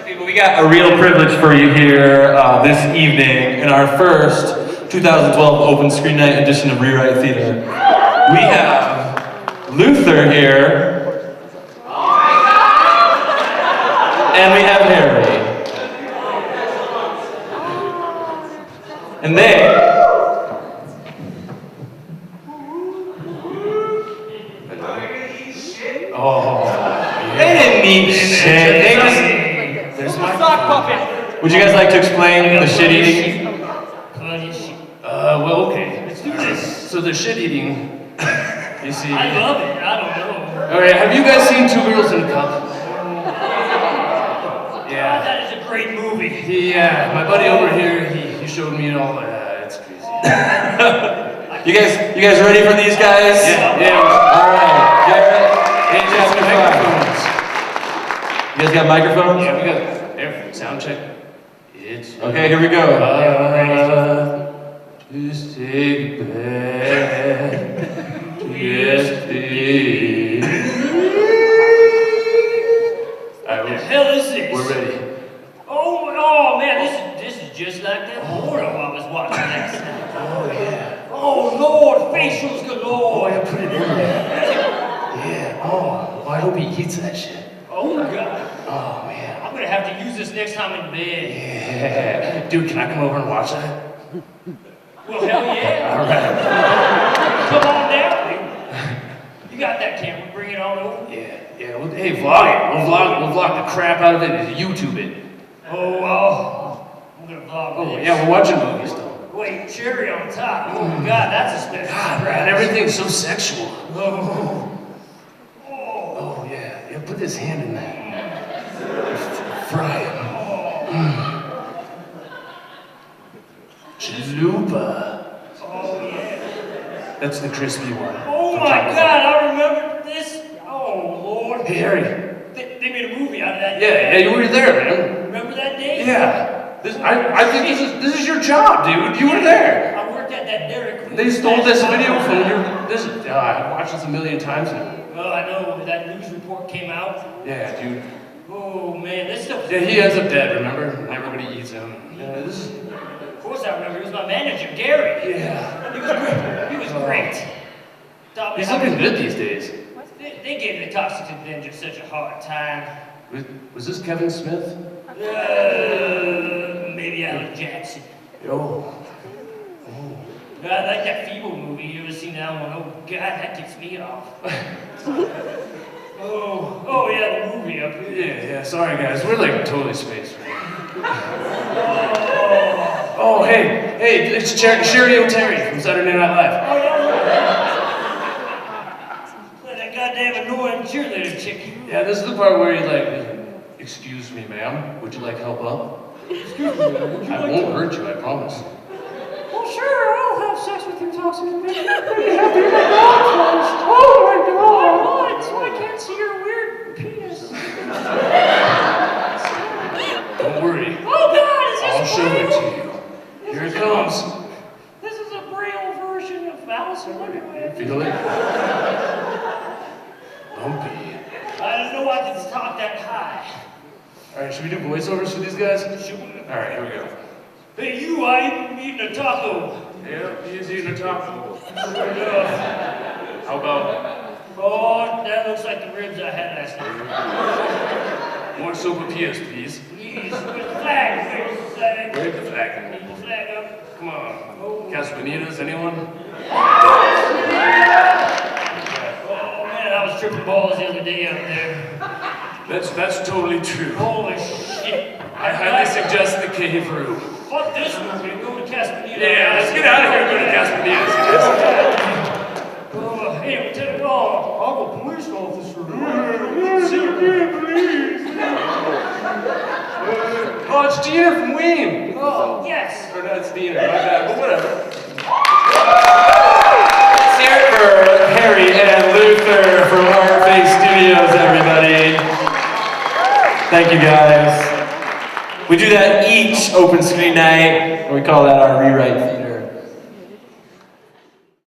people, we got a real privilege for you here this evening in our first 2012 Open Screen Night edition of Rewrite Theater. We have Luther here, and we have Harry. And they... Oh, they didn't need shit. They just... There's my sock puppet. Would you guys like to explain the shit eating? Well, okay. Let's do this. So the shit eating, you see... I love it. I don't know. Alright, have you guys seen Two Girls in a Cup? Yeah. That is a great movie. Yeah, my buddy over here, he showed me it all. It's crazy. You guys ready for these guys? Yeah. Alright, Garrett. Hey, just microphones. You guys got microphones? Yeah, we got everything. Sound check. It's okay, here we go. Just take back to yesterday. What the hell is this? We're ready. Oh man, this is just like that porno I was watching last night. Oh yeah. Oh Lord, facials galore. Oh yeah, put it in there. Yeah. Oh, I hope he eats that shit. Oh God. Oh man. I'm gonna have to use this next time in bed. Yeah. Dude, can I come over and watch that? Well, hell yeah. All right. Come on down, dude. You got that camera, bring it on over. Yeah. Well, hey, vlog it. We'll vlog the crap out of it and YouTube it. Oh, well, I'm gonna vlog Oh, this. yeah, we're watching movies though. Wait, cherry on top. Oh, God, that's a special God, surprise. man, everything's so sexual. Oh, Yeah, put this hand in there. Fry it. Chalupa. Oh, yeah. That's the crispy one. Oh, my God, I remember this. Oh, Lord. Hey, Harry. They made a movie out of that. Yeah, you were there, man. Remember that day? Yeah. I think this is your job, dude. You were there. I worked at that Dairy Queen. They stole this video from your... I've watched this a million times now. Well, I know that news report came out. Yeah, dude. Oh, man, this stuff... Yeah, he ends up dead, remember? And everybody eats him. Yeah, this is... Of course I remember. He was my manager, Gary. Yeah. He was great. He was great. He's looking good these days. They gave the Toxic Avenger such a hard time. Was this Kevin Smith? Maybe Alan Jackson. Oh. I like that Feeble movie. You ever seen that one? Oh, God, that gets me off. Oh, yeah, the movie up here. Yeah, sorry guys, we're like totally spaced right now. Oh, hey, it's Sherry O'Terry from Saturday Night Live. Oh, yeah. That goddamn annoying cheerleader chick. Yeah, this is the part where he's like, excuse me, ma'am, would you like help up? Excuse me, would you I won't hurt you, I promise. Well, sure, I'll have sex with your Toxic Avenger. Oh my God! What? So I can't see your weird penis. Don't worry. Oh, God, is this I'll show it to you. Here it comes. This is a Braille version of Alice in Wonderland. Feel it? Bumpy. I didn't know I could talk that high. Alright, should we do voiceovers for these guys? Alright, here we go. Hey, you, I'm eating a taco. Yeah, he's eating a taco. How about... Oh, that looks like the ribs I had last night. More sopapillas, please. Please, where's the flag? Where's the flag? Where's the flag? Need the flag up. Come on. Caspanitas, anyone? Oh, man, I was tripping balls the other day out there. That's totally true. Holy shit. I highly suggest the cave room. Fuck this movie and go to Caspanitas. Yeah, let's get out of here and go to Caspanitas. Hey, Lieutenant, I'm a police officer. Oh, it's Gina from Ween. Oh, yes. Or no, it's Dina, my bad, but whatever. Let's hear it for Harry and Luther from artfacestudios, everybody. Thank you, guys. We do that each open screen night, and we call that our Rewrite Theater.